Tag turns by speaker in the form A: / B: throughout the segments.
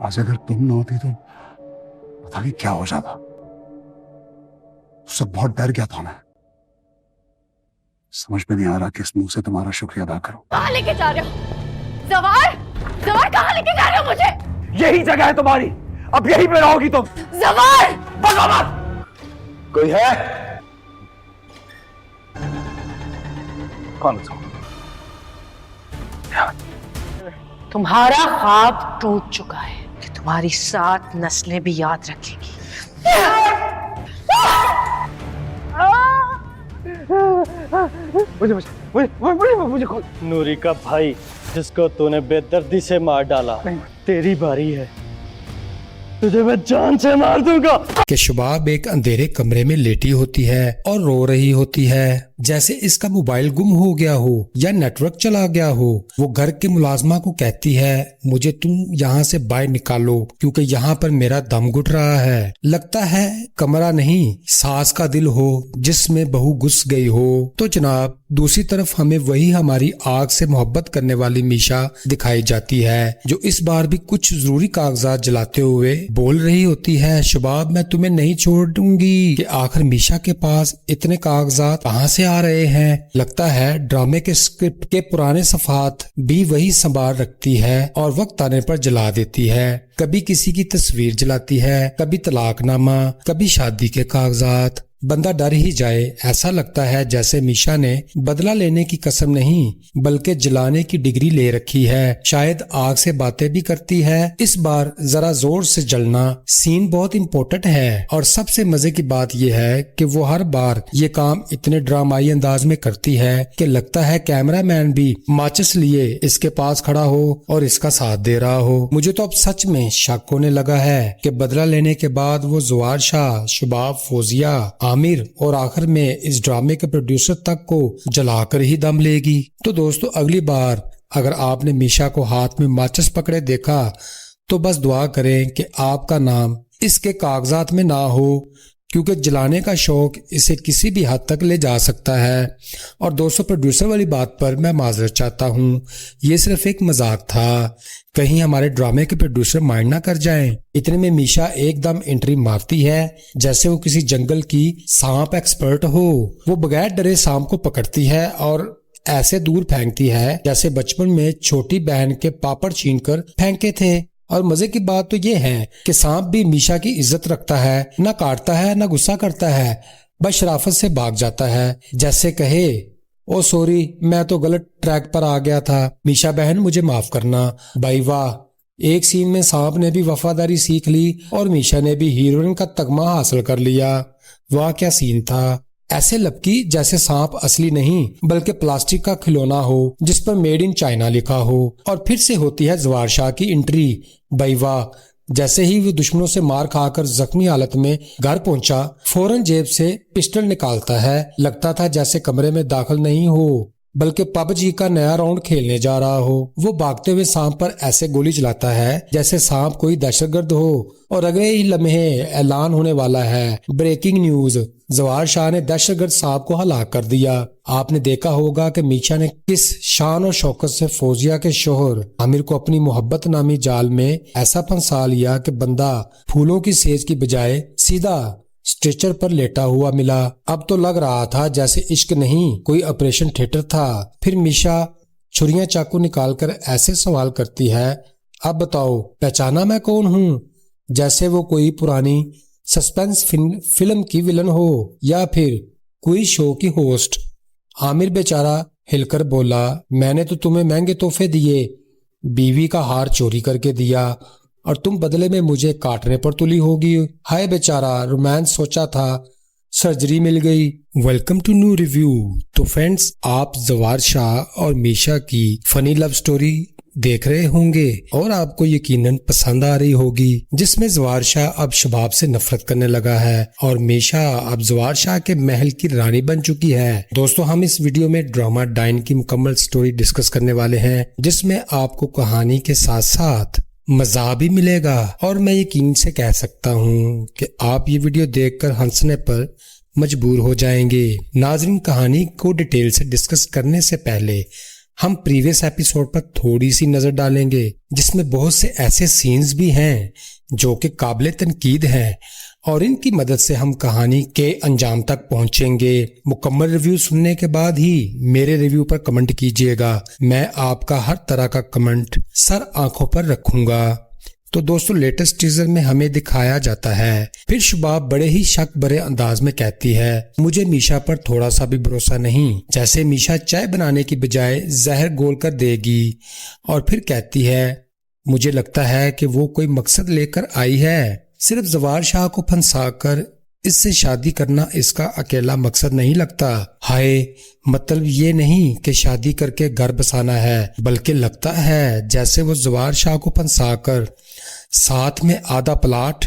A: आज अगर तुम न होती तो पता नहीं क्या हो जाता। उससे बहुत डर गया था मैं। समझ में नहीं आ रहा किस मुंह से तुम्हारा शुक्रिया अदा करूं।
B: कहाँ लेके जा रहे हो? जवार, जवार कहाँ लेके जा रहे हो मुझे?
C: यही जगह है तुम्हारी, अब यहीं पे रहोगी तुम।
B: जवार!
C: बगावत! कोई है? कौन?
D: तुम्हारा ख्वाब टूट चुका है कि तुम्हारी 7 नस्लें भी याद रखेंगी।
C: मुझे
E: नूरी का भाई जिसको तूने बेदर्दी से मार डाला, तेरी बारी है, तुझे मैं जान से मार दूंगा।
F: कि शुबाब एक अंधेरे कमरे में लेटी होती है और रो रही होती है, जैसे इसका मोबाइल गुम हो गया हो या नेटवर्क चला गया हो। वो घर के मुलाजमा को कहती है, मुझे तुम यहाँ से बाहर निकालो क्योंकि यहाँ पर मेरा दम घुट रहा है। लगता है कमरा नहीं, सास का दिल हो जिसमें बहू घुस गई हो। तो जनाब दूसरी तरफ हमें वही हमारी आग से मोहब्बत करने वाली मीशा दिखाई जाती है, जो इस बार भी कुछ जरूरी कागजात जलाते हुए बोल रही होती है, शुबाब मैं तुम्हें नहीं छोड़ूंगी। कि आखिर मीशा के पास इतने कागजात कहाँ से आ रहे हैं। लगता है ड्रामे के स्क्रिप्ट के पुराने सफात भी वही संभाल रखती है और वक्त आने पर जला देती है। कभी किसी की तस्वीर जलाती है, कभी तलाकनामा, कभी शादी के कागजात। बंदा डर ही जाए। ऐसा लगता है जैसे मीशा ने बदला लेने की कसम नहीं बल्कि जलाने की डिग्री ले रखी है। शायद आग से बातें भी करती है। इस बार जरा जोर से जलना सीन बहुत इम्पोर्टेंट है और सबसे मजे की बात यह है कि वो हर बार ये काम इतने ड्रामाई अंदाज में करती है कि लगता है कैमरामैन भी माचिस लिए इसके पास खड़ा हो और इसका साथ दे रहा हो। मुझे तो अब सच में शक होने लगा है कि बदला लेने के बाद वो ज़वार शाह, शुबाब, फौजिया, आमिर और आखिर में इस ड्रामे के प्रोड्यूसर तक को जलाकर ही दम लेगी। तो दोस्तों अगली बार अगर आपने मीशा को हाथ में माचिस पकड़े देखा तो बस दुआ करें कि आपका नाम इसके कागजात में ना हो, क्योंकि जलाने का शौक इसे किसी भी हद तक ले जा सकता है। और दोस्तों प्रोड्यूसर वाली बात पर मैं माजरत चाहता हूँ, ये सिर्फ एक मजाक था, कहीं हमारे ड्रामे के प्रोड्यूसर माइंड ना कर जाएं। इतने में मीशा एकदम एंट्री मारती है जैसे वो किसी जंगल की सांप एक्सपर्ट हो। वो बगैर डरे सांप को पकड़ती है और ऐसे दूर फेंकती है जैसे बचपन में छोटी बहन के पापड़ छीनकर फेंके थे। और मजे की बात तो ये है कि सांप भी मीशा की इज्जत रखता है, ना काटता है ना गुस्सा करता है, बस शराफत से भाग जाता है, जैसे कहे ओ सॉरी मैं तो गलत ट्रैक पर आ गया था, मीशा बहन मुझे माफ करना। भाई वाह, एक सीन में सांप ने भी वफादारी सीख ली और मीशा ने भी हीरोइन का तगमा हासिल कर लिया। वाह क्या सीन था। ऐसे लपकी जैसे सांप असली नहीं बल्कि प्लास्टिक का खिलौना हो जिस पर मेड इन चाइना लिखा हो। और फिर से होती है ज़वार शाह की एंट्री। भाई वाह, जैसे ही वो दुश्मनों से मार खाकर जख्मी हालत में घर पहुंचा, फौरन जेब से पिस्टल निकालता है। लगता था जैसे कमरे में दाखिल नहीं हो बल्कि पबजी का नया राउंड खेलने जा रहा हो। वो भागते हुए सांप पर ऐसे गोली चलाता है जैसे सांप कोई दहशतगर्द हो। और अगले ही लम्हे ऐलान होने वाला है, ब्रेकिंग न्यूज, ज़वार शाह ने दहशतगर्द सांप को हलाक कर दिया। आपने देखा होगा कि मीशा ने किस शान और शौकत से फौजिया के शोहर आमिर को अपनी मोहब्बत नामी जाल में ऐसा फंसा लिया कि बंदा फूलों की सेज की बजाय सीधा स्ट्रेचर पर लेटा हुआ मिला। अब तो लग रहा था जैसे इश्क नहीं कोई ऑपरेशन थिएटर था। फिर मीशा छुरियां चाकू निकालकर ऐसे सवाल करती है, अब बताओ पहचाना मैं कौन हूँ, जैसे वो कोई पुरानी सस्पेंस फिल्म की विलन हो या फिर कोई शो की होस्ट। आमिर बेचारा हिलकर बोला, मैंने तो तुम्हें महंगे तोहफे दिए, बीवी का हार चोरी करके दिया और तुम बदले में मुझे काटने पर तुली होगी। हाय बेचारा, रोमांस सोचा था, सर्जरी मिल गई। Welcome to new review. तो फ्रेंड्स, आप ज़वार शाह और मीशा की फनी लव स्टोरी देख रहे होंगे और आपको यकीनन पसंद आ रही होगी, जिसमें ज़वार शाह अब शुबाब से नफरत करने लगा है और मीशा अब ज़वार शाह के महल की रानी बन चुकी है। दोस्तों हम इस वीडियो में ड्रामा डाइन की मुकम्मल स्टोरी डिस्कस करने वाले हैं, जिसमें आपको कहानी के साथ साथ मजा भी मिलेगा। और मैं यकीन से कह सकता हूँ कि आप ये वीडियो देखकर हंसने पर मजबूर हो जाएंगे। नाज़रीन, कहानी को डिटेल से डिस्कस करने से पहले हम प्रीवियस एपिसोड पर थोड़ी सी नजर डालेंगे जिसमें बहुत से ऐसे सीन्स भी हैं जो कि काबिल तनकीद हैं और इनकी मदद से हम कहानी के अंजाम तक पहुंचेंगे। मुकम्मल रिव्यू सुनने के बाद ही मेरे रिव्यू पर कमेंट कीजिएगा। मैं आपका हर तरह का कमेंट सर आंखों पर रखूंगा। तो दोस्तों, लेटेस्ट टीजर में हमें दिखाया जाता है फिर शुबाब बड़े ही शक भरे अंदाज में कहती है, मुझे मीशा पर थोड़ा सा भी भरोसा नहीं। जैसे मीशा चाय बनाने की बजाय जहर घोल कर देगी और फिर कहती है, मुझे लगता है कि वो कोई मकसद लेकर आई है। सिर्फ जवार शाह को फंसाकर इससे शादी करना इसका अकेला मकसद नहीं लगता। हाय, मतलब ये नहीं कि शादी करके घर बसाना है, बल्कि लगता है जैसे वो जवार शाह को फंसाकर साथ में आधा प्लाट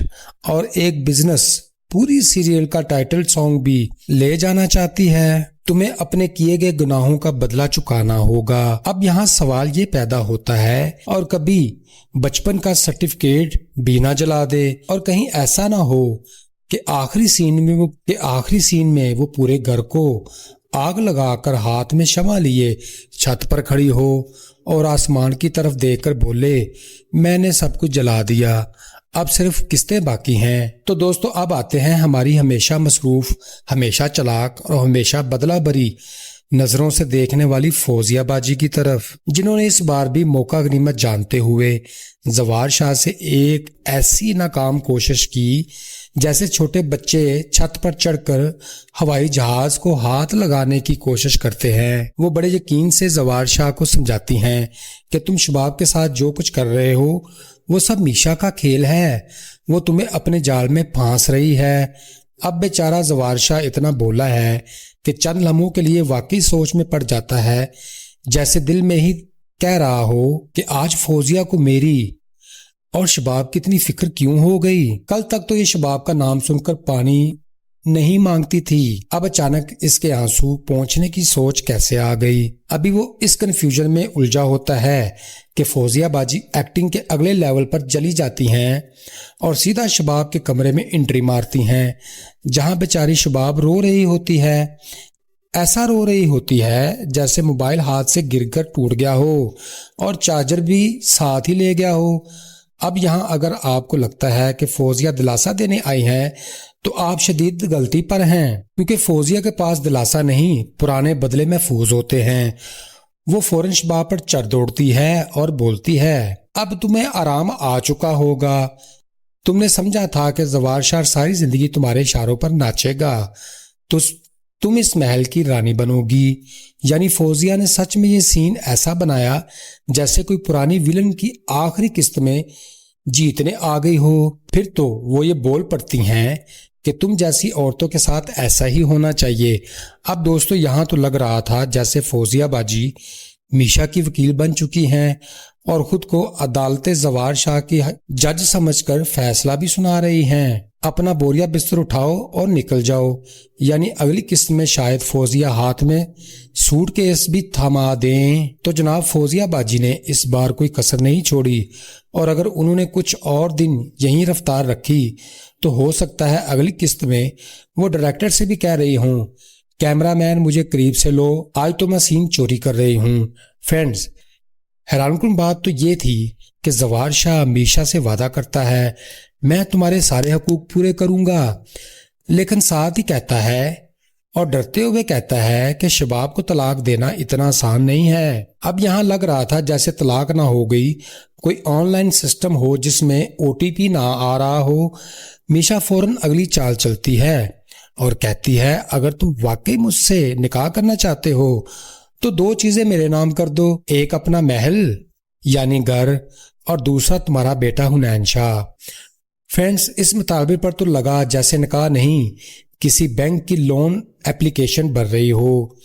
F: और एक बिजनेस, पूरी सीरियल का टाइटल सॉन्ग भी ले जाना चाहती है। तुम्हें अपने किए गए गुनाहों का बदला चुकाना होगा। अब यहाँ सवाल ये पैदा होता है, और कभी बचपन का सर्टिफिकेट भी ना जला दे, और कहीं ऐसा ना हो कि आखिरी सीन में वो पूरे घर को आग लगाकर हाथ में शमा लिए छत पर खड़ी हो और आसमान की तरफ देखकर बोले, मैंने सब कुछ जला दिया, अब सिर्फ किस्तें बाकी हैं। तो दोस्तों, अब आते हैं हमारी हमेशा मसरूफ, हमेशा चालाक और हमेशा बदला भरी नजरों से देखने वाली फौजिया बाजी की तरफ, जिन्होंने इस बार भी मौका गनीमत जानते हुए जवार शाह से एक ऐसी नाकाम कोशिश की जैसे छोटे बच्चे छत पर चढ़कर हवाई जहाज को हाथ लगाने की कोशिश करते हैं। वो बड़े यकीन से जवार शाह को समझाती हैं कि तुम शुबाब के साथ जो कुछ कर रहे हो वो सब मीशा का खेल है, वो तुम्हें अपने जाल में फांस रही है। अब बेचारा जवार शाह इतना बोला है कि चंद लम्हों के लिए वाकई सोच में पड़ जाता है, जैसे दिल में ही कह रहा हो कि आज फौजिया को मेरी और शबाब की इतनी फिक्र क्यों हो गई। कल तक तो ये शबाब का नाम सुनकर पानी नहीं मांगती थी, अब अचानक इसके आंसू पहुंचने की सोच कैसे आ गई। अभी वो इस कंफ्यूजन में उलझा होता है कि फौजिया बाजी एक्टिंग के अगले लेवल पर चली जाती हैं और सीधा शबाब के कमरे में एंट्री मारती हैं, जहां बेचारी शबाब रो रही होती है। ऐसा रो रही होती है जैसे मोबाइल हाथ से गिरकर टूट गया हो और चार्जर भी साथ ही ले गया हो। अब यहाँ अगर आपको लगता है कि फौजिया दिलासा देने आई हैं तो आप शदीद गलती पर हैं, क्योंकि फौजिया के पास दिलासा नहीं, पुराने बदले महफूज होते हैं। वो फौरन शबाब पर चढ़ दौड़ती है और बोलती है, अब तुम्हें आराम आ चुका होगा, तुमने समझा था कि जवार शाह सारी जिंदगी तुम्हारे इशारों पर नाचेगा, तो तुम इस महल की रानी बनोगी। यानी फौजिया ने सच में ये सीन ऐसा बनाया जैसे कोई पुरानी विलन की आखिरी किस्त में जीतने आ गई हो। फिर तो वो ये बोल पड़ती हैं कि तुम जैसी औरतों के साथ ऐसा ही होना चाहिए। अब दोस्तों, यहाँ तो लग रहा था जैसे फौजिया बाजी मीशा की वकील बन चुकी हैं और खुद को अदालते जवार शाह की जज समझकर फैसला भी सुना रही हैं। अपना बोरिया बिस्तर उठाओ और निकल जाओ। यानी अगली किस्त में शायद फौजिया हाथ में सूटकेस भी थमा दें। तो जनाब फौजिया बाजी ने इस बार कोई कसर नहीं छोड़ी, और अगर उन्होंने कुछ और दिन यही रफ्तार रखी तो हो सकता है अगली किस्त में वो डायरेक्टर से भी कह रही हूँ, कैमरामैन मुझे करीब से लो, आज तो मैं सीन चोरी कर रही हूँ। फ्रेंड्स, हैरानकुन बात तो ये थी कि जवार शाह मीशा से वादा करता है, मैं तुम्हारे सारे हकूक पूरे करूंगा, लेकिन साथ ही कहता है और डरते हुए कहता है कि शबाब को तलाक देना इतना आसान नहीं है। अब यहाँ लग रहा था जैसे तलाक ना हो गई, कोई ऑनलाइन सिस्टम हो जिसमें OTP ना आ रहा हो। मीशा फौरन अगली चाल चलती है और कहती है, अगर तुम वाकई मुझसे निकाह करना चाहते हो तो 2 चीजें मेरे नाम कर दो, एक अपना महल यानी घर और दूसरा तुम्हारा बेटा हुनैन शाह। फ्रेंड्स, इस मुतालबे पर तो लगा जैसे निकाह नहीं, किसी बैंक की लोन एप्लीकेशन भर रही हो।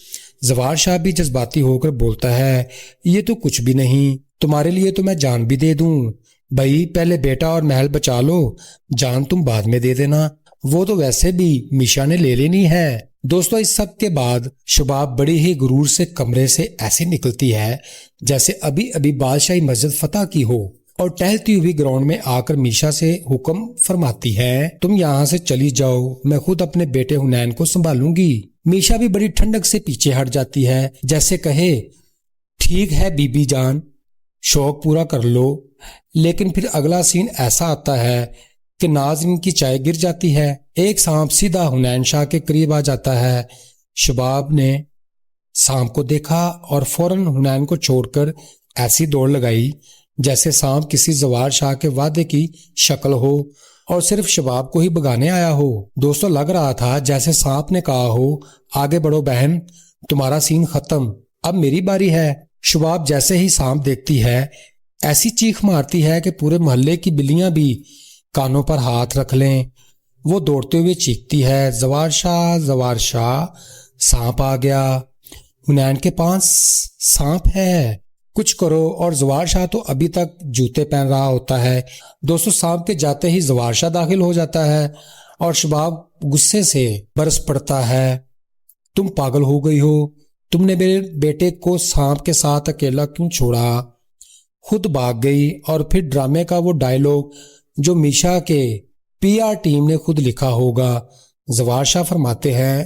F: जवार शाह भी जज्बाती होकर बोलता है, ये तो कुछ भी नहीं, तुम्हारे लिए तो मैं जान भी दे दूं। भाई पहले बेटा और महल बचा लो, जान तुम बाद में दे देना, वो तो वैसे भी मीशा ने ले लेनी है। दोस्तों, इस सब के बाद शबाब बड़ी ही गुरूर से कमरे से ऐसे निकलती है जैसे अभी अभी बादशाही मस्जिद फतह की हो, और टहलती हुई ग्राउंड में आकर मीशा से हुक्म फरमाती है, तुम यहाँ से चली जाओ, मैं खुद अपने बेटे हुनैन को संभालूंगी। मीशा भी बड़ी ठंडक से पीछे हट जाती है, जैसे कहे ٹھیک ہے بی بی جان, شوق پورا کر لو. لیکن پھر اگلا سین ایسا آتا ہے کہ ناظرین کی چائے گر جاتی ہے. ایک سانپ سیدھا حنین شاہ کے قریب آ جاتا ہے. شباب نے سانپ کو دیکھا اور فوراً حنین کو چھوڑ کر ایسی دوڑ لگائی جیسے سانپ کسی زوار شاہ کے وعدے کی شکل ہو اور صرف شباب کو ہی بگانے آیا ہو. دوستوں, لگ رہا تھا جیسے سانپ نے کہا ہو, آگے بڑھو بہن, تمہارا سین ختم, اب میری باری ہے. شباب جیسے ہی سانپ دیکھتی ہے ایسی چیخ مارتی ہے کہ پورے محلے کی بلیاں بھی کانوں پر ہاتھ رکھ لیں. وہ دوڑتے ہوئے چیختی ہے, زوار شاہ, زوار شاہ, سانپ آ گیا, حنین کے پاس سانپ ہے, کچھ کرو. اور زوار شاہ تو ابھی تک جوتے پہن رہا ہوتا ہے. دوستو, سانپ کے جاتے ہی زوار شاہ داخل ہو جاتا ہے اور شباب غصے سے برس پڑتا ہے, تم پاگل ہو گئی ہو, تم نے میرے بیٹے کو سانپ کے ساتھ اکیلا کیوں چھوڑا. خود بھاگ گئی. اور پھر ڈرامے کا وہ ڈائیلاگ جو میشا کے پی آر ٹیم نے خود لکھا ہوگا. زوار شاہ فرماتے ہیں,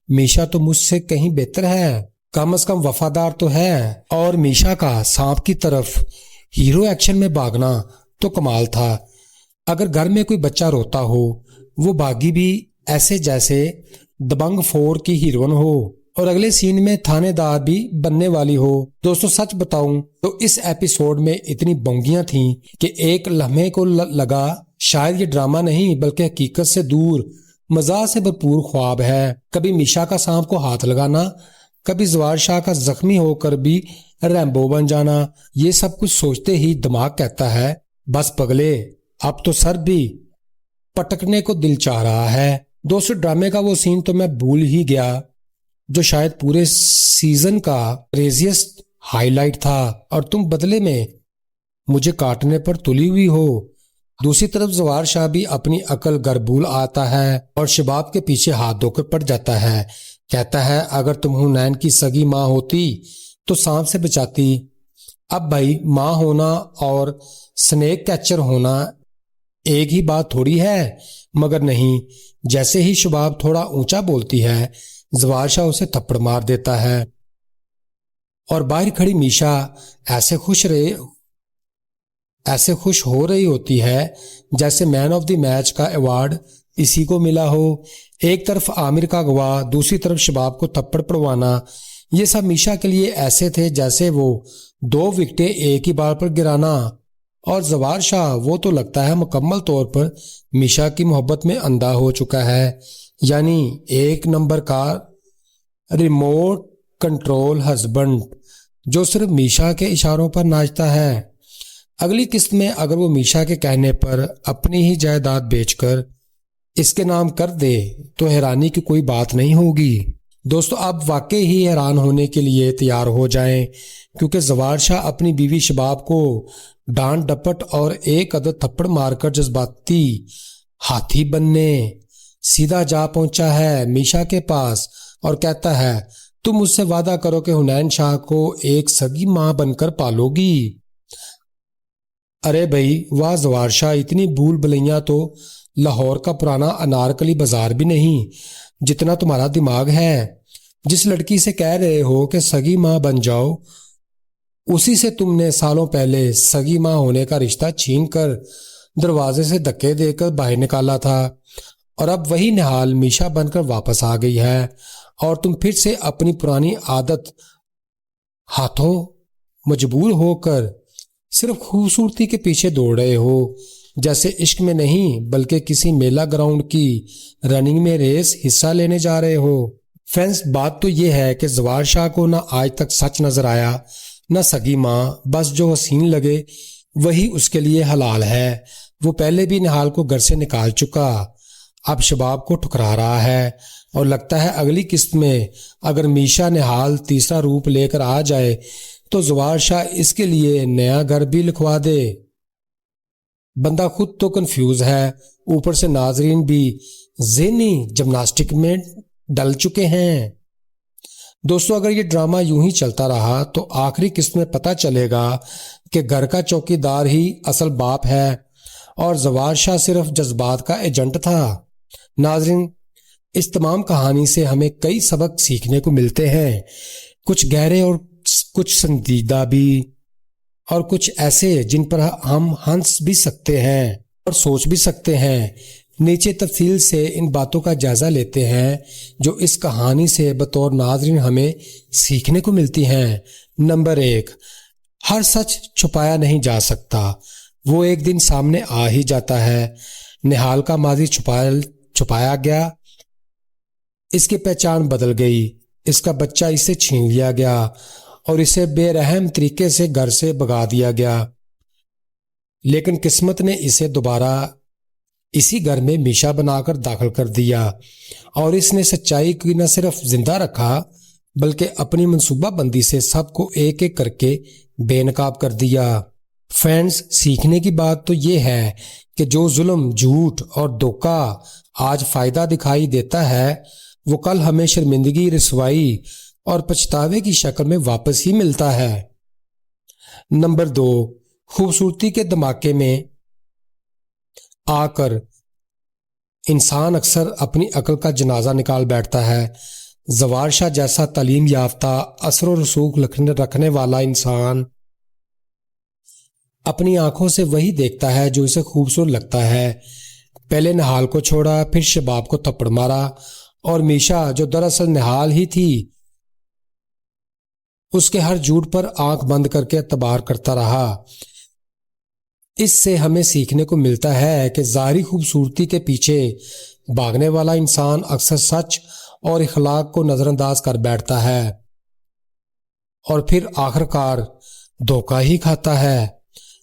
F: میشا تو مجھ سے کہیں بہتر ہے, کم از کم وفادار تو ہے. اور میشا کا سانپ کی طرف ہیرو ایکشن میں بھاگنا تو کمال تھا. اگر گھر میں کوئی بچہ روتا ہو وہ بھاگی بھی ایسے جیسے دبنگ 4 کی ہیروئن ہو اور اگلے سین میں تھانے دار بھی بننے والی ہو. دوستو, سچ بتاؤں تو اس ایپیسوڈ میں اتنی بونگیاں تھیں کہ ایک لمحے کو لگا شاید یہ ڈرامہ نہیں بلکہ حقیقت سے دور مزاح سے بھرپور خواب ہے. کبھی میشا کا سانپ کو ہاتھ لگانا, کبھی زوار شاہ کا زخمی ہو کر بھی ریمبو بن جانا. یہ سب کچھ سوچتے ہی دماغ کہتا ہے, بس پگلے, اب تو سر بھی پٹکنے کو دل چاہ رہا ہے. دوستو, ڈرامے کا وہ سین تو میں بھول ہی گیا جو شاید پورے سیزن کا کریزیسٹ ہائی لائٹ تھا, اور تم بدلے میں مجھے کاٹنے پر تلی ہوئی ہو. دوسری طرف زوار شاہ بھی اپنی عقل گربول آتا ہے اور شباب کے پیچھے ہاتھ دھو کر پڑ جاتا ہے. کہتا ہے, اگر تم حنین کی سگی ماں ہوتی تو سانپ سے بچاتی. اب بھائی, ماں ہونا اور سنیک کیچر ہونا ایک ہی بات تھوڑی ہے. مگر نہیں, جیسے ہی شباب تھوڑا اونچا بولتی ہے زوار شاہ اسے تھپڑ مار دیتا ہے اور باہر کھڑی میشا ایسے خوش ہو رہی ہوتی ہے جیسے مین آف دی میچ کا ایوارڈ اسی کو ملا ہو. ایک طرف عامر کا گواہ, دوسری طرف شباب کو تھپڑ پڑوانا, یہ سب میشا کے لیے ایسے تھے جیسے وہ 2 وکٹیں ایک ہی بار پر گرانا. اور زوار شاہ, وہ تو لگتا ہے مکمل طور پر میشا کی محبت میں اندھا ہو چکا ہے, یعنی ایک نمبر کا ریموٹ کنٹرول ہسبینڈ جو صرف میشا کے اشاروں پر ناچتا ہے. اگلی قسط میں اگر وہ میشا کے کہنے پر اپنی ہی جائیداد بیچ کر اس کے نام کر دے تو حیرانی کی کوئی بات نہیں ہوگی. دوستو, اب واقعی ہی حیران ہونے کے لیے تیار ہو جائیں کیونکہ زوار شاہ اپنی بیوی شباب کو ڈانٹ ڈپٹ اور ایک عدد تھپڑ مار کر جذباتی ہاتھی بننے سیدھا جا پہنچا ہے میشا کے پاس اور کہتا ہے, تم مجھ سے وعدہ کرو کہ حنین شاہ کو ایک سگی ماں بن کر پالو گی. ارے بھائی واہ زوار شاہ, اتنی بھول بھلیاں تو لاہور کا پرانا انارکلی بازار بھی نہیں جتنا تمہارا دماغ ہے. جس لڑکی سے کہہ رہے ہو کہ سگی ماں بن جاؤ, اسی سے تم نے سالوں پہلے سگی ماں ہونے کا رشتہ چھین کر دروازے سے دھکے دے کر باہر نکالا تھا, اور اب وہی نہال میشا بن کر واپس آ گئی ہے اور تم پھر سے اپنی پرانی عادت ہاتھوں مجبور ہو کر صرف خوبصورتی کے پیچھے دوڑ رہے ہو, جیسے عشق میں نہیں بلکہ کسی میلہ گراؤنڈ کی رننگ میں ریس حصہ لینے جا رہے ہو. فرینڈز, بات تو یہ ہے کہ زوار شاہ کو نہ آج تک سچ نظر آیا نہ سگی ماں, بس جو حسین لگے وہی اس کے لیے حلال ہے. وہ پہلے بھی نہال کو گھر سے نکال چکا, اب شباب کو ٹھکرا رہا ہے اور لگتا ہے اگلی قسط میں اگر میشا نہال تیسرا روپ لے کر آ جائے تو زوار شاہ اس کے لیے نیا گھر بھی لکھوا دے. بندہ خود تو کنفیوز ہے, اوپر سے ناظرین بھی ذہنی جمناسٹک میں ڈل چکے ہیں. دوستو, اگر یہ ڈرامہ یوں ہی چلتا رہا تو آخری قسط میں پتہ چلے گا کہ گھر کا چوکی دار ہی اصل باپ ہے اور زوار شاہ صرف جذبات کا ایجنٹ تھا. ناظرین, اس تمام کہانی سے ہمیں کئی سبق سیکھنے کو ملتے ہیں, کچھ گہرے اور کچھ سنجیدہ بھی اور کچھ ایسے جن پر ہم ہنس بھی سکتے ہیں اور سوچ بھی سکتے ہیں۔ نیچے تفصیل سے ان باتوں کا جائزہ لیتے ہیں جو اس کہانی سے بطور ناظرین ہمیں سیکھنے کو ملتی ہیں۔ نمبر 1، ہر سچ چھپایا نہیں جا سکتا، وہ ایک دن سامنے آ ہی جاتا ہے۔ نہال کا ماضی چھپایا گیا، اس کی پہچان بدل گئی، اس کا بچہ اسے چھین لیا گیا اور اسے بے رحم طریقے سے گھر سے بھگا دیا گیا، لیکن قسمت نے اسے دوبارہ اسی گھر میں میشا بنا کر داخل کر دیا اور اس نے سچائی کی نہ صرف زندہ رکھا بلکہ اپنی منصوبہ بندی سے سب کو ایک ایک کر کے بے نقاب کر دیا۔ فرینڈز، سیکھنے کی بات تو یہ ہے کہ جو ظلم، جھوٹ اور دھوکہ آج فائدہ دکھائی دیتا ہے وہ کل ہمیں شرمندگی، رسوائی اور پچھتاوے کی شکل میں واپس ہی ملتا ہے۔ نمبر 2، خوبصورتی کے دھماکے میں آ کر انسان اکثر اپنی عقل کا جنازہ نکال بیٹھتا ہے۔ زوار شاہ جیسا تعلیم یافتہ، اثر و رسوخ رکھنے والا انسان اپنی آنکھوں سے وہی دیکھتا ہے جو اسے خوبصورت لگتا ہے۔ پہلے نہال کو چھوڑا، پھر شباب کو تھپڑ مارا اور میشا جو دراصل نہال ہی تھی اس کے ہر جھوٹ پر آنکھ بند کر کے اعتبار کرتا رہا۔ اس سے ہمیں سیکھنے کو ملتا ہے کہ ظاہری خوبصورتی کے پیچھے بھاگنے والا انسان اکثر سچ اور اخلاق کو نظر انداز کر بیٹھتا ہے اور پھر آخرکار دھوکہ ہی کھاتا ہے۔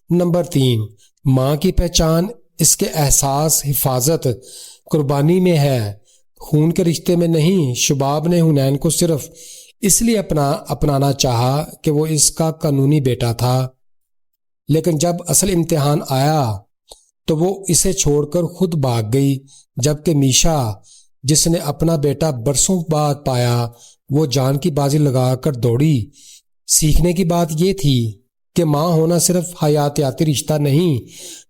F: نمبر 3، ماں کی پہچان اس کے احساس، حفاظت، قربانی میں ہے، خون کے رشتے میں نہیں۔ شباب نے حنین کو صرف اس لیے اپنانا چاہا کہ وہ اس کا قانونی بیٹا تھا، لیکن جب اصل امتحان آیا تو وہ اسے چھوڑ کر خود بھاگ گئی، جبکہ میشا جس نے اپنا بیٹا برسوں بعد پایا وہ جان کی بازی لگا کر دوڑی۔ سیکھنے کی بات یہ تھی کہ ماں ہونا صرف حیاتیاتی رشتہ نہیں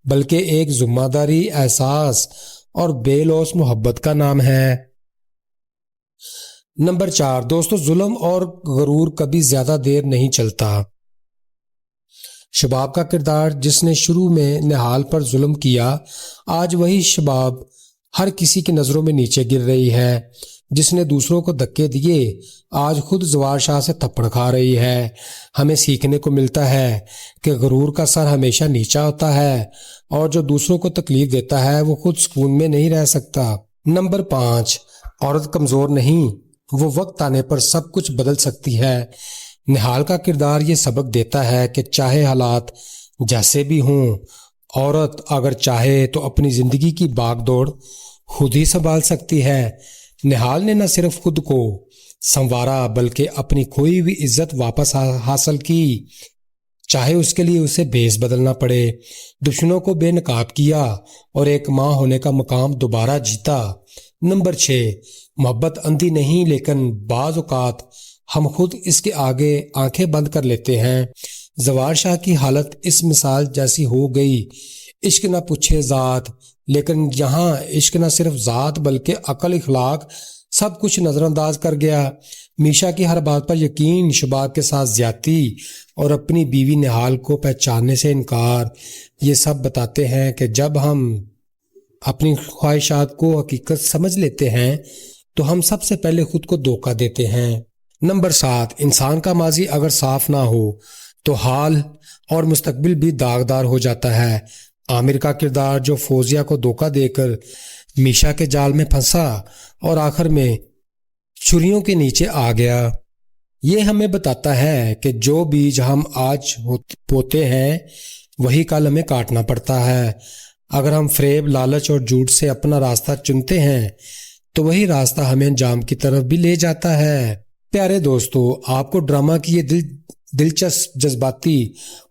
F: بلکہ ایک ذمہ داری، احساس اور بے لوث محبت کا نام ہے۔ نمبر 4، دوستو، ظلم اور غرور کبھی زیادہ دیر نہیں چلتا۔ شباب کا کردار جس نے شروع میں نہال پر ظلم کیا، آج وہی شباب ہر کسی کی نظروں میں نیچے گر رہی ہے۔ جس نے دوسروں کو دھکے دیے آج خود زوار شاہ سے تھپڑ کھا رہی ہے۔ ہمیں سیکھنے کو ملتا ہے کہ غرور کا سر ہمیشہ نیچا ہوتا ہے اور جو دوسروں کو تکلیف دیتا ہے وہ خود سکون میں نہیں رہ سکتا۔ نمبر 5، عورت کمزور نہیں، وہ وقت آنے پر سب کچھ بدل سکتی ہے۔ نہال کا کردار یہ سبق دیتا ہے کہ چاہے حالات جیسے بھی ہوں، عورت اگر چاہے تو اپنی زندگی کی باغ دوڑ خود ہی سنبھال سکتی ہے۔ نہال نے نہ صرف خود کو سنوارا بلکہ اپنی کھوئی ہوئی عزت واپس حاصل کی، چاہے اس کے لیے اسے بھیس بدلنا پڑے۔ دشمنوں کو بے نقاب کیا اور ایک ماں ہونے کا مقام دوبارہ جیتا۔ نمبر 6، محبت اندھی نہیں لیکن بعض اوقات ہم خود اس کے آگے آنکھیں بند کر لیتے ہیں۔ زوار شاہ کی حالت اس مثال جیسی ہو گئی، عشق نہ پوچھے ذات، لیکن یہاں عشق نہ صرف ذات بلکہ عقل، اخلاق، سب کچھ نظر انداز کر گیا۔ میشا کی ہر بات پر یقین، شباب کے ساتھ زیادتی اور اپنی بیوی نہال کو پہچاننے سے انکار، یہ سب بتاتے ہیں کہ جب ہم اپنی خواہشات کو حقیقت سمجھ لیتے ہیں تو ہم سب سے پہلے خود کو دھوکہ دیتے ہیں۔ نمبر 7، انسان کا ماضی اگر صاف نہ ہو تو حال اور مستقبل بھی داغدار ہو جاتا ہے۔ عامر کا کردار جو فوزیہ کو دھوکہ دے کر میشا کے جال میں پھنسا اور آخر میں چھریوں کے نیچے آ گیا، یہ ہمیں بتاتا ہے کہ جو بیج ہم آج بوتے ہیں وہی کل ہمیں کاٹنا پڑتا ہے۔ اگر ہم فریب، لالچ اور جھوٹ سے اپنا راستہ چنتے ہیں تو وہی راستہ ہمیں انجام کی طرف بھی لے جاتا ہے۔ پیارے دوستو، آپ کو ڈرامہ کی یہ دلچسپ، جذباتی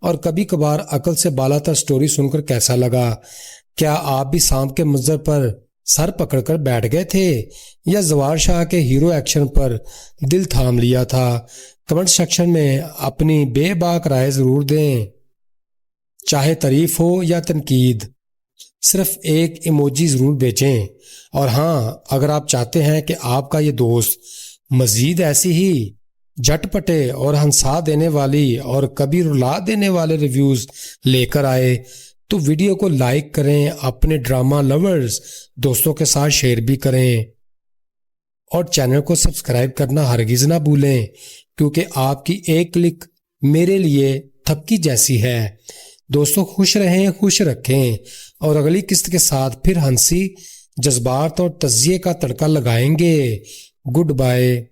F: اور کبھی کبھار عقل سے بالا تر سٹوری سن کر کیسا لگا؟ کیا آپ بھی سانپ کے منظر پر سر پکڑ کر بیٹھ گئے تھے یا زوار شاہ کے ہیرو ایکشن پر دل تھام لیا تھا؟ کمنٹ سیکشن میں اپنی بے باک رائے ضرور دیں، چاہے تعریف ہو یا تنقید، صرف ایک ایموجی ضرور بھیجیں۔ اور ہاں، اگر آپ چاہتے ہیں کہ آپ کا یہ دوست مزید ایسی ہی झटपटे और हंसा देने वाली और कभी रुला देने वाले रिव्यूज लेकर आए तो वीडियो को लाइक करें, अपने ड्रामा लवर्स दोस्तों के साथ शेयर भी करें और चैनल को सब्सक्राइब करना हरगिज ना भूलें, क्योंकि आपकी एक क्लिक मेरे लिए थपकी जैसी है। दोस्तों खुश रहें, खुश रखें और अगली किस्त के साथ फिर हंसी, जज्बात और तज़िये का तड़का लगाएंगे। Good bye.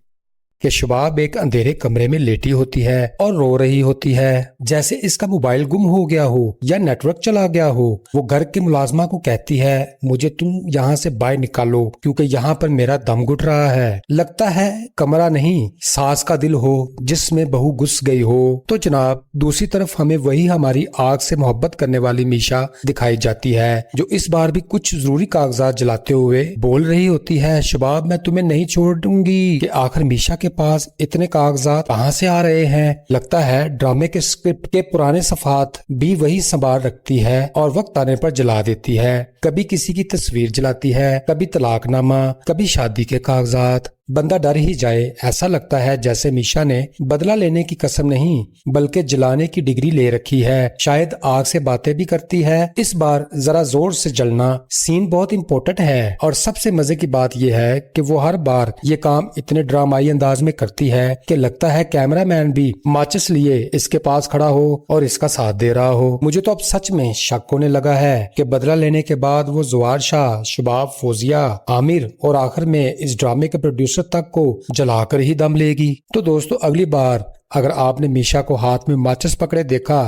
F: कि शबाब एक अंधेरे कमरे में लेटी होती है और रो रही होती है, जैसे इसका मोबाइल गुम हो गया हो या नेटवर्क चला गया हो। वो घर के मुलाजमा को कहती है, मुझे तुम यहाँ से बाहर निकालो क्योंकि यहाँ पर मेरा दम घुट रहा है। लगता है कमरा नहीं सास का दिल हो जिसमें बहू घुस गई हो। तो जनाब दूसरी तरफ हमें वही हमारी आग से मोहब्बत करने वाली मीशा दिखाई जाती है, जो इस बार भी कुछ जरूरी कागजात जलाते हुए बोल रही होती है, शबाब मैं तुम्हें नहीं छोड़ूंगी। कि आखिर मीशा के पास इतने कागजात कहां से आ रहे हैं। लगता है ड्रामे के स्क्रिप्ट के पुराने सफात भी वही संभाल रखती है और वक्त आने पर जला देती है। कभी किसी की तस्वीर जलाती है, कभी तलाकनामा, कभी शादी के कागजात। बंदा डर ही जाए, ऐसा लगता है जैसे मीशा ने बदला लेने की कसम नहीं बल्कि जलाने की डिग्री ले रखी है। शायद आग से बातें भी करती है। इस बार जरा जोर से जलना सीन बहुत इम्पोर्टेंट है और सबसे मजे की बात यह है कि वो हर बार ये काम इतने ड्रामाई अंदाज में करती है कि लगता है कैमरामैन भी माचिस लिए इसके पास खड़ा हो और इसका साथ दे रहा हो। मुझे तो अब सच में शक होने लगा है कि बदला लेने के बाद वो ज़वार शाह, शबाब, फौजिया, आमिर और आखिर में इस ड्रामे के प्रोड्यूसर तक को जलाकर ही दम लेगी। तो दोस्तों अगली बार अगर आपने मीशा को हाथ में माचिस पकड़े देखा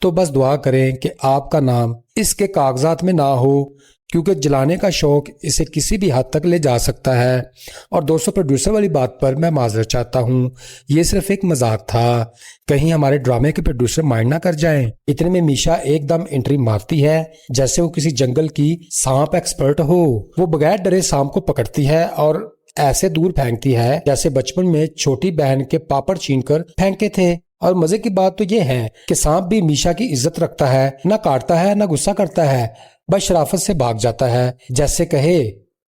F: तो बस दुआ करें कि आपका नाम इसके कागजात में ना हो, क्योंकि जलाने का शौक इसे किसी भी हद तक ले जा सकता है। और दोस्तों प्रोड्यूसर वाली बात पर मैं माजरत चाहता हूँ, ये सिर्फ एक मजाक था, कहीं हमारे ड्रामे के प्रोड्यूसर माइंड ना कर जाएं। इतने में मीशा एकदम एंट्री मारती है जैसे वो किसी जंगल की सांप एक्सपर्ट हो। वो बगैर डरे सांप को पकड़ती है और ऐसे दूर फेंकती है जैसे बचपन में छोटी बहन के पापड़ छीनकर फेंके थे। और मजे की बात तो ये है कि सांप भी मीशा की इज्जत रखता है, ना काटता है ना गुस्सा करता है, बस शराफत से भाग जाता है, जैसे कहे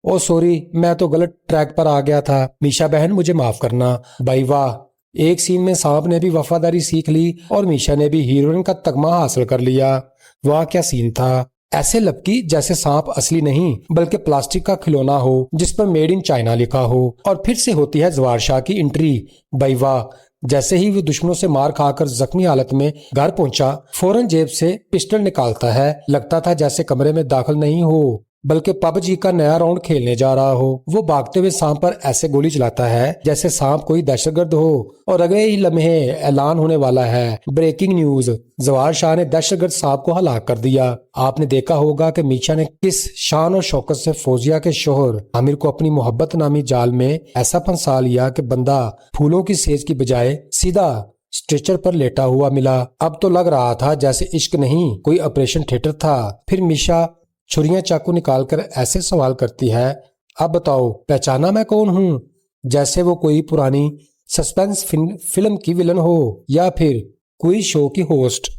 F: ओ सॉरी मैं तो गलत ट्रैक पर आ गया था, मीशा बहन मुझे माफ करना। भाई वाह, एक सीन में सांप ने भी वफादारी सीख ली और मीशा ने भी हीरोइन का तगमा हासिल कर लिया। वाह क्या सीन था। ऐसे लपकी जैसे सांप असली नहीं बल्कि प्लास्टिक का खिलौना हो जिस पर मेड इन चाइना लिखा हो। और फिर से होती है ज़वार शाह की एंट्री। भाई वाह, जैसे ही वो दुश्मनों से मार खाकर जख्मी हालत में घर पहुंचा फौरन जेब से पिस्टल निकालता है। लगता था जैसे कमरे में दाखिल नहीं हो बल्कि पबजी का नया राउंड खेलने जा रहा हो। वो भागते हुए सांप पर ऐसे गोली चलाता है जैसे सांप कोई दहशतगर्द हो। और अगले ही लम्हे ऐलान होने वाला है, ब्रेकिंग न्यूज, ज़वार शाह ने दहशतगर्द सांप को हलाक कर दिया। आपने देखा होगा कि मीशा ने किस शान और शौकत से फौजिया के शोहर आमिर को अपनी मोहब्बत नामी जाल में ऐसा फंसा लिया कि बंदा फूलों की सेज की बजाय सीधा स्ट्रेचर पर लेटा हुआ मिला। अब तो लग रहा था जैसे इश्क नहीं कोई ऑपरेशन थिएटर था। फिर मीशा छुरियां चाकू निकालकर ऐसे सवाल करती है, अब बताओ पहचाना मैं कौन हूँ, जैसे वो कोई पुरानी सस्पेंस फिल्म की विलन हो या फिर कोई शो की होस्ट।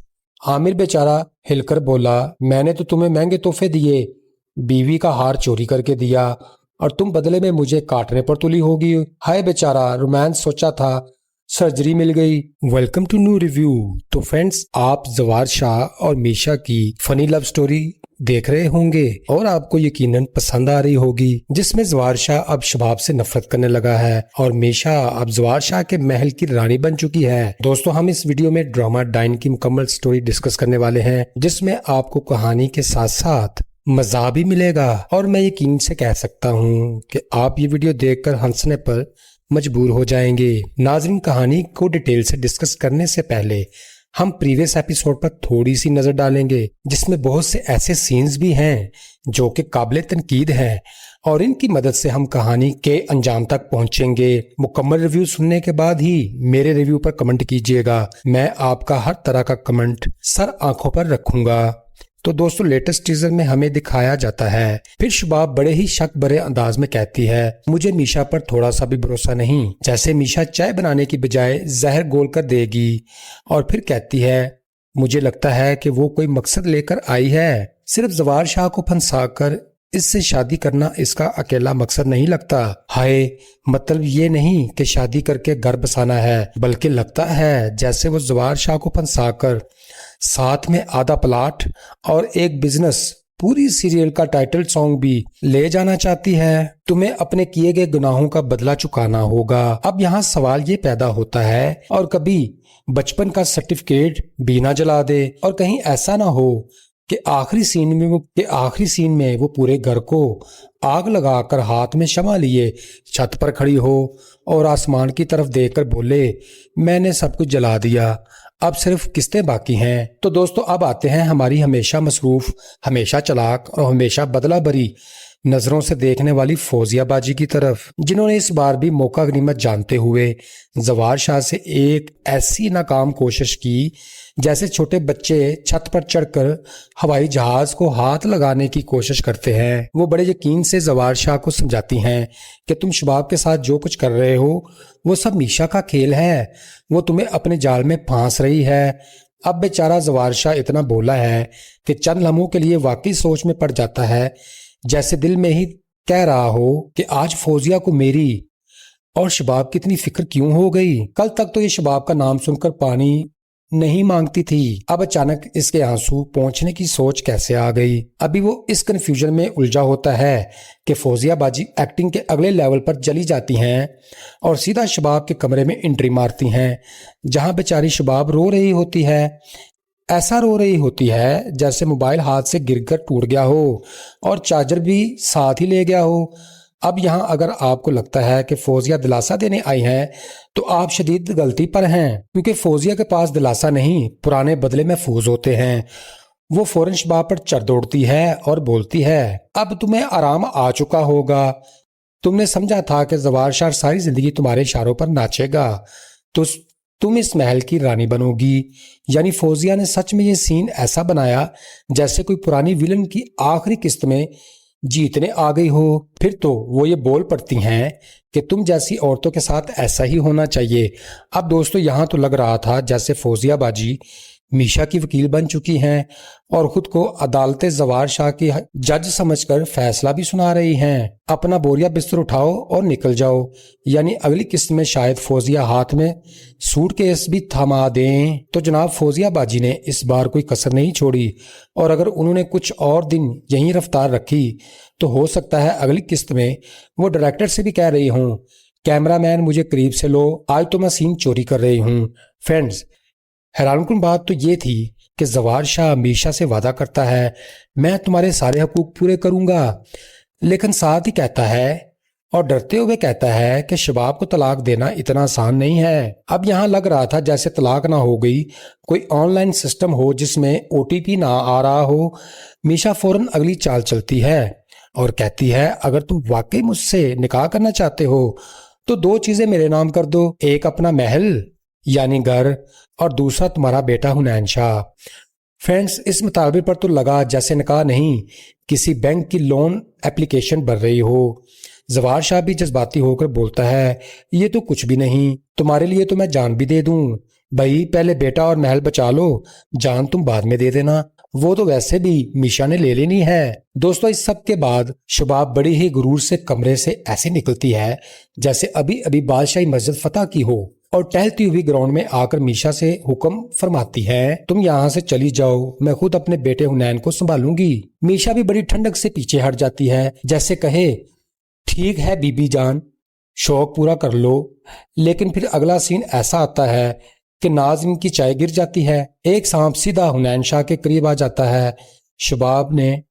F: आमिर बेचारा हिलकर बोला, मैंने तो तुम्हें महंगे तोहफे दिए, बीवी का हार चोरी करके दिया और तुम बदले में मुझे काटने पर तुली होगी। हाय बेचारा, रोमांस सोचा था, सर्जरी मिल गई। Welcome to new review. तो फ्रेंड्स आप ज़वार शाह और मीशा की फनी लव स्टोरी देख रहे होंगे और आपको यकीनन पसंद आ रही होगी, जिसमें ज़वार शाह अब शबाब से नफरत करने लगा है और मीशा अब ज़वार शाह के महल की रानी बन चुकी है। दोस्तों हम इस वीडियो में ड्रामा डाइन की मुकम्मल स्टोरी डिस्कस करने वाले हैं, जिसमें आपको कहानी के साथ साथ मजा भी मिलेगा और मैं यकीन से कह सकता हूँ कि आप ये वीडियो देखकर हंसने पर मजबूर हो जाएंगे। नाज़रीन कहानी को डिटेल से डिस्कस करने से पहले हम प्रीवियस एपिसोड पर थोड़ी सी नजर डालेंगे, जिसमें बहुत से ऐसे सीन्स भी हैं जो कि काबिल तनकीद हैं और इनकी मदद से हम कहानी के अंजाम तक पहुंचेंगे। मुकम्मल रिव्यू सुनने के बाद ही मेरे रिव्यू पर कमेंट कीजिएगा, मैं आपका हर तरह का कमेंट सर आंखों पर रखूंगा। तो दोस्तों लेटेस्ट टीजर में हमें दिखाया जाता है, फिर शबाब बड़े ही शक भरे अंदाज में कहती है, मुझे मीशा पर थोड़ा सा भी भरोसा नहीं, जैसे मीशा चाय बनाने की बजाय जहर घोल कर देगी। और फिर कहती है, मुझे लगता है कि वो कोई मकसद लेकर आई है, सिर्फ ज़वार शाह को फंसाकर इससे शादी करना इसका अकेला मकसद नहीं लगता। हाय, मतलब ये नहीं कि शादी करके घर बसाना है, बल्कि लगता है जैसे वो जवार शाह को फंसाकर साथ में आधा प्लाट और एक बिजनेस, पूरी सीरियल का टाइटल सॉन्ग भी ले जाना चाहती है। तुम्हें अपने किए गए गुनाहों का बदला चुकाना होगा। अब यहाँ सवाल ये पैदा होता है, और कभी बचपन का सर्टिफिकेट भी ना जला दे, और कहीं ऐसा ना हो कि आखिरी सीन में वो पूरे घर को आग लगाकर हाथ में शमा लिए छत पर खड़ी हो और आसमान की तरफ देखकर बोले, मैंने सब कुछ जला दिया, अब सिर्फ किस्तें बाकी हैं। तो दोस्तों, अब आते हैं हमारी हमेशा मसरूफ, हमेशा चालाक और हमेशा बदला भरी नजरों से देखने वाली फौजिया बाजी की तरफ, जिन्होंने इस बार भी मौका गनीमत जानते हुए जवार शाह से एक ऐसी नाकाम कोशिश की जैसे छोटे बच्चे छत पर चढ़कर हवाई जहाज को हाथ लगाने की कोशिश करते हैं। वो बड़े यकीन से जवार शाह को समझाती हैं कि तुम शबाब के साथ जो कुछ कर रहे हो वो सब मीशा का खेल है, वो तुम्हें अपने जाल में फांस रही है। अब बेचारा जवार शाह इतना बोला है कि चंद लम्हों के लिए वाकई सोच में पड़ जाता है, जैसे दिल में ही कह रहा हो कि आज फौजिया को मेरी और शबाब की इतनी फिक्र क्यों हो गई। कल तक तो ये शबाब का नाम सुनकर पानी नहीं मांगती थी, अब अचानक इसके आंसू पहुंचने की सोच कैसे आ गई। अभी वो इस कंफ्यूजन में उलझा होता है कि फौजिया बाजी एक्टिंग के अगले लेवल पर चली जाती हैं और सीधा शबाब के कमरे में एंट्री मारती हैं, जहां बेचारी शबाब रो रही होती है। ऐसा रो रही होती है जैसे मोबाइल हाथ से गिरकर टूट गया हो और चार्जर भी साथ ही ले गया हो। अब यहाँ अगर आपको लगता है कि फौजिया दिलासा देने आई हैं तो आप शदीद गलती पर हैं, क्योंकि फौजिया के पास दिलासा नहीं, पुराने बदले महफूज होते हैं। वो फौरन शबाब पर चढ़ दौड़ती है और बोलती है, अब तुम्हें आराम आ चुका होगा, तुमने समझा था कि जवार शाह सारी जिंदगी तुम्हारे इशारों पर नाचेगा, तो तुम इस महल की रानी बनोगी। यानी फौजिया ने सच में ये सीन ऐसा बनाया जैसे कोई पुरानी विलन की आखिरी किस्त में जीतने आ गई हो। फिर तो वो ये बोल पड़ती हैं कि तुम जैसी औरतों के साथ ऐसा ही होना चाहिए। अब दोस्तों, यहाँ तो लग रहा था जैसे फौजिया बाजी मीशा की वकील बन चुकी हैं और खुद को अदालत जवार शाह की जज समझकर फैसला भी सुना रही हैं। अपना बोरिया बिस्तर उठाओ और निकल जाओ। यानी अगली किस्त में शायद फौजिया हाथ में सूटकेस भी थमा दें। तो जनाब फौजिया बाजी ने इस बार कोई कसर नहीं छोड़ी, और अगर उन्होंने कुछ और दिन यही रफ्तार रखी तो हो सकता है अगली किस्त में वो डायरेक्टर से भी कह रही हूँ, कैमरामैन मुझे करीब से लो, आज तो मैं सीन चोरी कर रही हूँ। फ्रेंड्स, हैरानकुन बात तो ये थी कि जवार शाह मीशा से वादा करता है, मैं तुम्हारे सारे हकूक पूरे करूंगा, लेकिन साथ ही कहता है और डरते हुए कहता है कि शबाब को तलाक देना इतना आसान नहीं है। अब यहाँ लग रहा था जैसे तलाक ना हो गई, कोई ऑनलाइन सिस्टम हो जिसमें OTP ना आ रहा हो। मीशा फौरन अगली चाल चलती है और कहती है, अगर तुम वाकई मुझसे निकाह करना चाहते हो तो 2 चीजें मेरे नाम कर दो, एक अपना महल यानी घर, और दूसरा तुम्हारा बेटा हुनैन शाह। फ्रेंड्स, इस मुतालबे पर तो लगा जैसे निकाह नहीं, किसी बैंक की लोन एप्लीकेशन भर रही हो। जवार शाह भी जज्बाती होकर बोलता है, ये तो कुछ भी नहीं, तुम्हारे लिए तो मैं जान भी दे दूं। भाई पहले बेटा और महल बचा लो, जान तुम बाद में दे देना, वो तो वैसे भी मीशा ने ले लेनी है। दोस्तों, इस सब के बाद शबाब बड़ी ही गुरूर से कमरे से ऐसे निकलती है जैसे अभी अभी बादशाही मस्जिद फतह की हो, और टहलती हुई ग्राउंड में आकर मीशा से हुक्म फरमाती है, तुम यहाँ से चली जाओ, मैं खुद अपने बेटे हुनैन को संभालूंगी। मीशा भी बड़ी ठंडक से पीछे हट जाती है, जैसे कहे, ठीक है बीबी जान, शौक पूरा कर लो। लेकिन फिर अगला सीन ऐसा आता है कि नाज़िम की चाय गिर जाती है। एक सांप सीधा हुनैन शाह के करीब आ जाता है। शबाब ने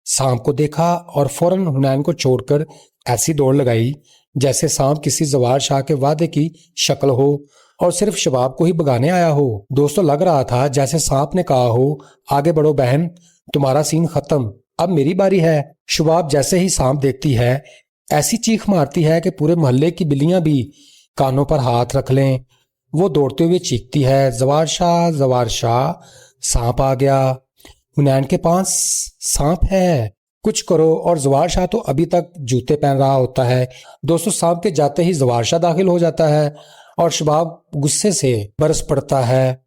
F: सांप को देखा और फौरन हुनैन को छोड़कर ऐसी दौड़ लगाई जैसे सांप किसी जवार शाह के वादे की शक्ल हो और सिर्फ शबाब को ही भगाने आया हो। दोस्तों, लग रहा था जैसे सांप ने कहा हो, आगे बढ़ो बहन, तुम्हारा सीन खत्म, अब मेरी बारी है। शबाब जैसे ही सांप देखती है ऐसी चीख मारती है कि पूरे मोहल्ले की बिल्लियां भी कानों पर हाथ रख लें। वो दौड़ते हुए चीखती है, जवार शाह, सांप आ गया, हुनैन के पास सांप है, कुछ करो। और जवार शाह तो अभी तक जूते पहन रहा होता है। दोस्तों, सांप के जाते ही जवार शाह दाखिल हो जाता है और शबाब गुस्से से बरस पड़ता है,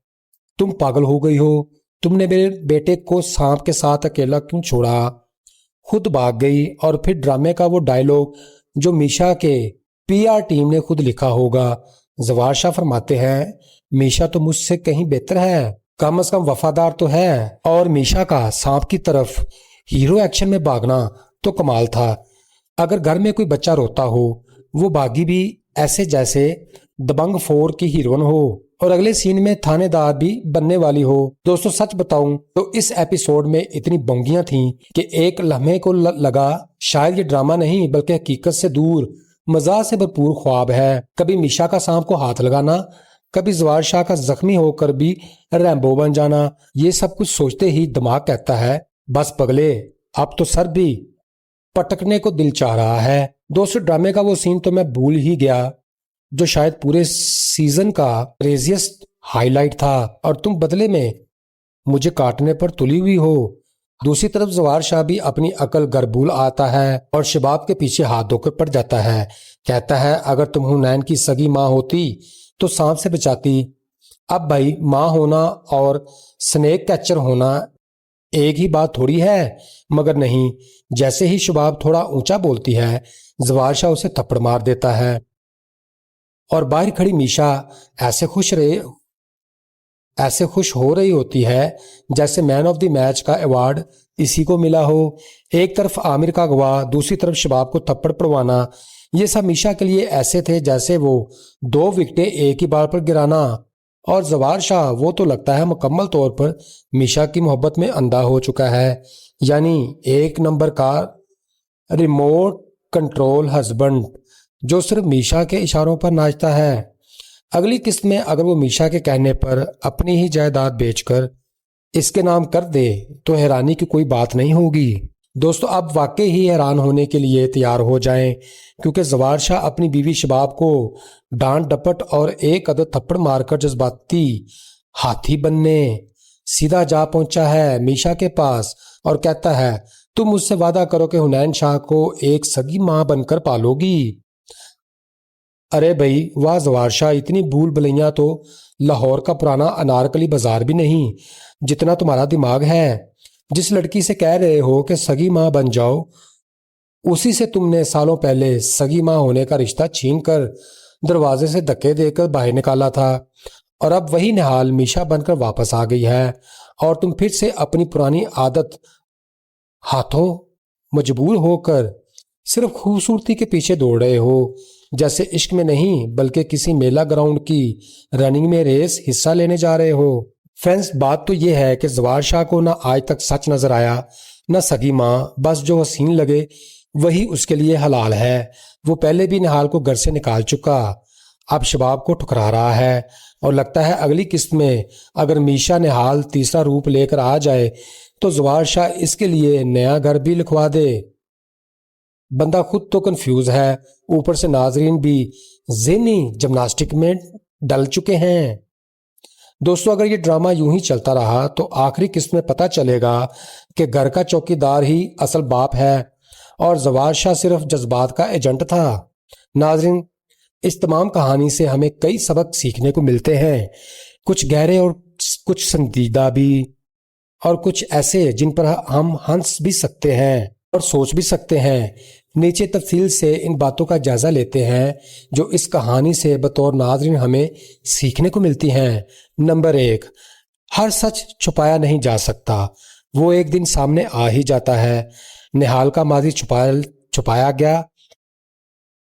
F: तुम पागल हो गई हो, तुमने मेरे बेटे को सांप के साथ अकेला क्यों छोड़ा? खुद भाग गई और फिर ड्रामे का वो डायलॉग जो मीशा के पीआर टीम ने खुद लिखा होगा। जवार शाह फरमाते हैं, मीशा तो मुझसे कहीं बेहतर है, कम से कम वफादार तो है। और मीशा का सांप की तरफ हीरो एक्शन में भागना तो कमाल था। अगर घर में कोई बच्चा रोता हो, वो भागी भी ऐसे जैसे दबंग 4 की हीरोइन हो और अगले सीन में थानेदार भी बनने वाली हो। दोस्तों सच बताऊं तो इस एपिसोड में इतनी बोंगियां थीं कि एक लम्हे को लगा शायद ये ड्रामा नहीं बल्कि हकीकत से दूर मजाक से भरपूर ख्वाब है। कभी मीशा का सांप को हाथ लगाना, कभी जवार शाह का जख्मी होकर भी रैम्बो बन जाना। ये सब कुछ सोचते ही दिमाग कहता है, बस पगले अब तो सर भी पटकने को दिल चाह रहा है। दोस्तों ड्रामे का वो सीन तो मैं भूल ही गया जो शायद पूरे सीजन का क्रेजिएस्ट हाईलाइट था, और तुम बदले में मुझे काटने पर तुली हुई हो। दूसरी तरफ जवार शाह भी अपनी अकल गरबूल आता है और शबाब के पीछे हाथ धोकर पड़ जाता है। कहता है, अगर तुम हुनैन की सगी माँ होती तो सांप से बचाती। अब भाई माँ होना और स्नेक कैचर होना एक ही बात थोड़ी है। मगर नहीं, जैसे ही शबाब थोड़ा ऊंचा बोलती है, जवार शाह उसे थप्पड़ मार देता है और बाहर खड़ी मीशा ऐसे खुश हो रही होती है जैसे मैन ऑफ द मैच का अवार्ड इसी को मिला हो। एक तरफ आमिर का गवाह, दूसरी तरफ शबाब को थप्पड़ पड़वाना, ये सब मीशा के लिए ऐसे थे जैसे वो 2 विकेटें एक ही बार पर गिराना। और जवार शाह वो तो लगता है मुकम्मल तौर पर मीशा की मोहब्बत में अंधा हो चुका है, यानी एक नंबर का रिमोट कंट्रोल हस्बैंड जो सिर्फ मीशा के इशारों पर नाचता है। अगली किस्त में अगर वो मीशा के कहने पर अपनी ही जायदाद बेचकर इसके नाम कर दे तो हैरानी की कोई बात नहीं होगी। दोस्तों अब वाकई ही हैरान होने के लिए तैयार हो जाएं, क्योंकि जवार शाह अपनी बीवी शबाब को डांट डपट और एक अदद थप्पड़ मारकर जज्बाती हाथी बनने सीधा जा पहुंचा है मीशा के पास और कहता है, तुम मुझसे वादा करो कि हुनैन शाह को एक सगी माँ बनकर पालोगी। अरे भाई वाह जवार शाह, इतनी भूल भुलैया तो लाहौर का पुराना अनारकली बाजार भी नहीं जितना तुम्हारा दिमाग है। जिस लड़की से कह रहे हो कि सगी माँ बन जाओ, उसी से तुमने सालों पहले सगी माँ होने का रिश्ता छीन कर दरवाजे से धक्के देकर बाहर निकाला था, और अब वही निहाल मीशा बनकर वापस आ गई है और तुम फिर से अपनी पुरानी आदत हाथों मजबूर होकर सिर्फ खूबसूरती के पीछे दौड़ रहे हो, जैसे इश्क में नहीं बल्कि किसी मेला ग्राउंड की रनिंग में रेस हिस्सा लेने जा रहे हो। फ्रेंड्स बात तो यह है कि जवार शाह को ना आज तक सच नजर आया ना सगी माँ, बस जो हसीन लगे वही उसके लिए हलाल है। वो पहले भी निहाल को घर से निकाल चुका, अब शबाब को ठुकरा रहा है और लगता है अगली किस्त में अगर मीशा निहाल तीसरा रूप लेकर आ जाए तो जवार शाह इसके लिए नया घर भी लिखवा दे। बंदा खुद तो कंफ्यूज है, ऊपर से नाजरीन भी ज़हनी जिम्नास्टिक में डल चुके हैं। दोस्तों अगर ये ड्रामा यूं ही चलता रहा तो आखिरी किस्त में पता चलेगा कि घर का चौकीदार ही असल बाप है और जवार शाह सिर्फ जज्बात का एजेंट था। नाजरीन इस तमाम कहानी से हमें कई सबक सीखने को मिलते हैं, कुछ गहरे और कुछ संजीदा भी, और कुछ ऐसे जिन पर हम हंस भी सकते हैं और सोच भी सकते हैं। नीचे तफसील से इन बातों का जायजा लेते हैं जो इस कहानी से बतौर नाज़रीन हमें सीखने को मिलती हैं। नंबर 1, हर सच छुपाया नहीं जा सकता, वो एक दिन सामने आ ही जाता है। निहाल का माजी छुपाया गया,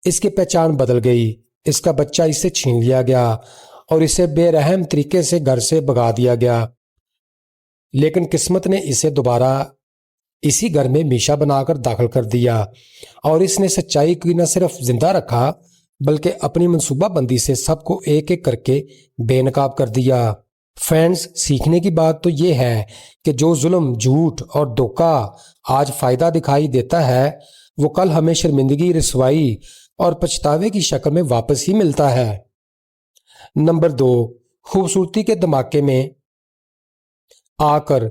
F: इसकी पहचान बदल गई, इसका बच्चा इससे छीन लिया गया और इसे बेरहम तरीके से घर से भगा दिया गया, लेकिन किस्मत ने इसे दोबारा इसी घर में मीशा बनाकर दाखिल कर दिया और इसने सच्चाई को न सिर्फ जिंदा रखा बल्कि अपनी मंसूबाबंदी से सबको एक एक करके बेनकाब कर दिया। फ्रेंड्स सीखने की बात तो ये है कि जो जुल्म, झूठ और धोखा आज फायदा दिखाई देता है वो कल हमें शर्मिंदगी, रिसवाई और पछतावे की शक्ल में वापस ही मिलता है। नंबर 2, खूबसूरती के धमाके में आकर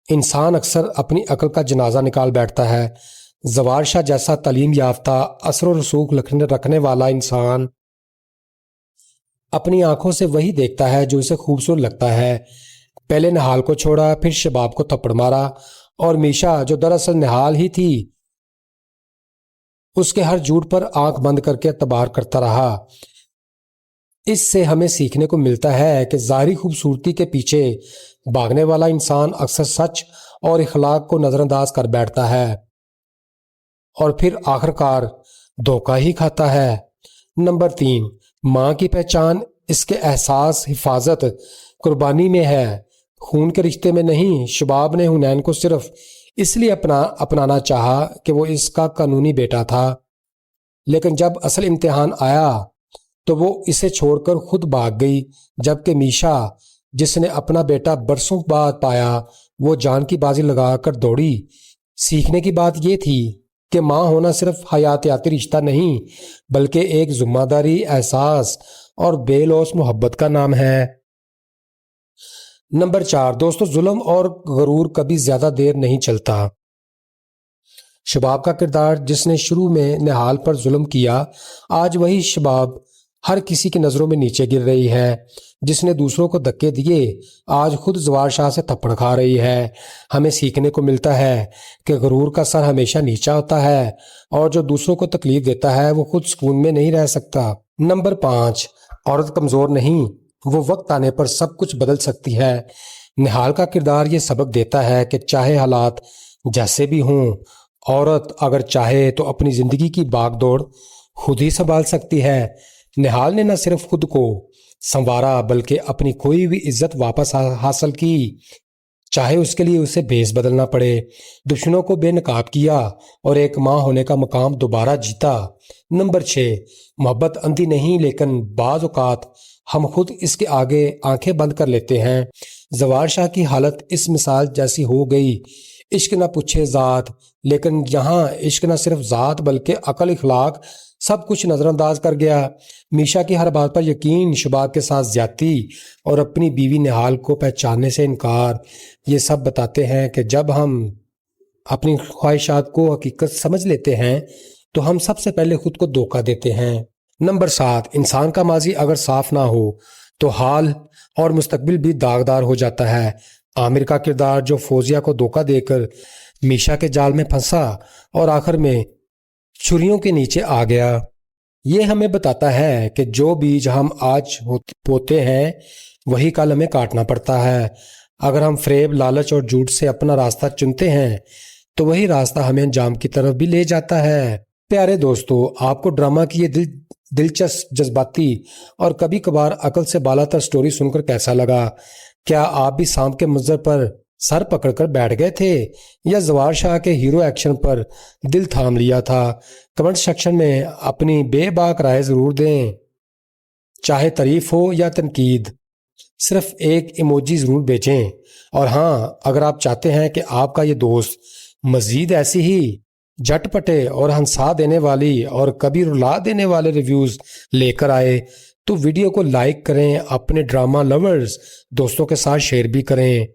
F: इंसान अक्सर अपनी अकल का जनाजा निकाल बैठता है। जवार शाह जैसा तालीम याफ्ता, असर और रसूख रखने वाला इंसान अपनी आंखों से वही देखता है जो उसे खूबसूरत लगता है। पहले निहाल को छोड़ा, फिर शबाब को थप्पड़ मारा اور میشا جو دراصل نہال ہی تھی اس کے ہر جھوٹ پر آنکھ بند کر کے اعتبار کرتا رہا۔ اس سے ہمیں سیکھنے کو ملتا ہے کہ ظاہری خوبصورتی کے پیچھے بھاگنے والا انسان اکثر سچ اور اخلاق کو نظر انداز کر بیٹھتا ہے اور پھر آخرکار دھوکہ ہی کھاتا ہے۔ نمبر 3، ماں کی پہچان اس کے احساس، حفاظت، قربانی میں ہے، خون کے رشتے میں نہیں۔ شباب نے حنین کو صرف اس لیے اپنانا چاہا کہ وہ اس کا قانونی بیٹا تھا، لیکن جب اصل امتحان آیا تو وہ اسے چھوڑ کر خود بھاگ گئی، جبکہ میشا جس نے اپنا بیٹا برسوں بعد پایا وہ جان کی بازی لگا کر دوڑی۔ سیکھنے کی بات یہ تھی کہ ماں ہونا صرف حیاتیاتی رشتہ نہیں بلکہ ایک ذمہ داری، احساس اور بے لوث محبت کا نام ہے۔ نمبر 4، دوستو، ظلم اور غرور کبھی زیادہ دیر نہیں چلتا۔ شباب کا کردار جس نے شروع میں نہال پر ظلم کیا، آج وہی شباب ہر کسی کی نظروں میں نیچے گر رہی ہے۔ جس نے دوسروں کو دھکے دیے آج خود زوار شاہ سے تھپڑ کھا رہی ہے۔ ہمیں سیکھنے کو ملتا ہے کہ غرور کا سر ہمیشہ نیچا ہوتا ہے اور جو دوسروں کو تکلیف دیتا ہے وہ خود سکون میں نہیں رہ سکتا۔ نمبر 5، عورت کمزور نہیں، وہ وقت آنے پر سب کچھ بدل سکتی ہے۔ نہال کا کردار یہ سبق دیتا ہے کہ چاہے حالات جیسے بھی ہوں، عورت اگر چاہے تو اپنی زندگی کی باغ دوڑ خود ہی سنبھال سکتی ہے۔ نہال نے نہ صرف خود کو سنوارا بلکہ اپنی کھوئی ہوئی عزت واپس حاصل کی، چاہے اس کے لیے اسے بھیس بدلنا پڑے۔ دشمنوں کو بے نقاب کیا اور ایک ماں ہونے کا مقام دوبارہ جیتا۔ نمبر 6، محبت اندھی نہیں لیکن بعض اوقات ہم خود اس کے آگے آنکھیں بند کر لیتے ہیں۔ زوار شاہ کی حالت اس مثال جیسی ہو گئی۔ عشق نہ پوچھے ذات، لیکن یہاں عشق نہ صرف ذات بلکہ عقل، اخلاق، سب کچھ نظر انداز کر گیا۔ میشا کی ہر بات پر یقین، شباب کے ساتھ زیادتی اور اپنی بیوی نہال کو پہچاننے سے انکار، یہ سب بتاتے ہیں کہ جب ہم اپنی خواہشات کو حقیقت سمجھ لیتے ہیں تو ہم سب سے پہلے خود کو دھوکہ دیتے ہیں۔ نمبر 7، انسان کا ماضی اگر صاف نہ ہو تو حال اور مستقبل بھی داغدار ہو جاتا ہے۔ عامر کا کردار جو فوزیہ کو دھوکہ دے کر میشا کے جال میں پھنسا اور آخر میں چھریوں کے نیچے آ گیا، یہ ہمیں بتاتا ہے کہ جو بیج ہم آج بوتے ہیں وہی کل ہمیں کاٹنا پڑتا ہے۔ اگر ہم فریب، لالچ اور جھوٹ سے اپنا راستہ چنتے ہیں تو وہی راستہ ہمیں انجام کی طرف بھی لے جاتا ہے۔ پیارے دوستو، آپ کو ڈرامہ کی یہ دلچسپ، جذباتی اور کبھی کبھار عقل سے بالا تر سٹوری سن کر کیسا لگا؟ کیا آپ بھی سانپ کے منظر پر سر پکڑ کر بیٹھ گئے تھے یا زوار شاہ کے ہیرو ایکشن پر دل تھام لیا تھا؟ کمنٹ سیکشن میں اپنی بے باک رائے ضرور دیں، چاہے تعریف ہو یا تنقید، صرف ایک ایموجی ضرور بھیجیں۔ اور ہاں، اگر آپ چاہتے ہیں کہ آپ کا یہ دوست مزید ایسی ہی جھٹ پٹے اور ہنسا دینے والی اور کبھی رلا دینے والے ریویوز لے کر آئے تو ویڈیو کو لائک کریں، اپنے ڈرامہ لورز دوستوں کے ساتھ شیئر بھی کریں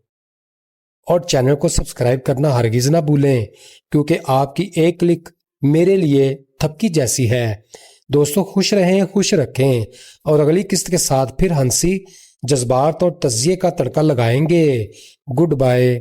F: اور چینل کو سبسکرائب کرنا ہرگز نہ بھولیں، کیونکہ آپ کی ایک کلک میرے لیے تھپکی جیسی ہے۔ دوستوں، خوش رہیں، خوش رکھیں اور اگلی قسط کے ساتھ پھر ہنسی، جذبات اور تجزیے کا تڑکا لگائیں گے۔ Good bye.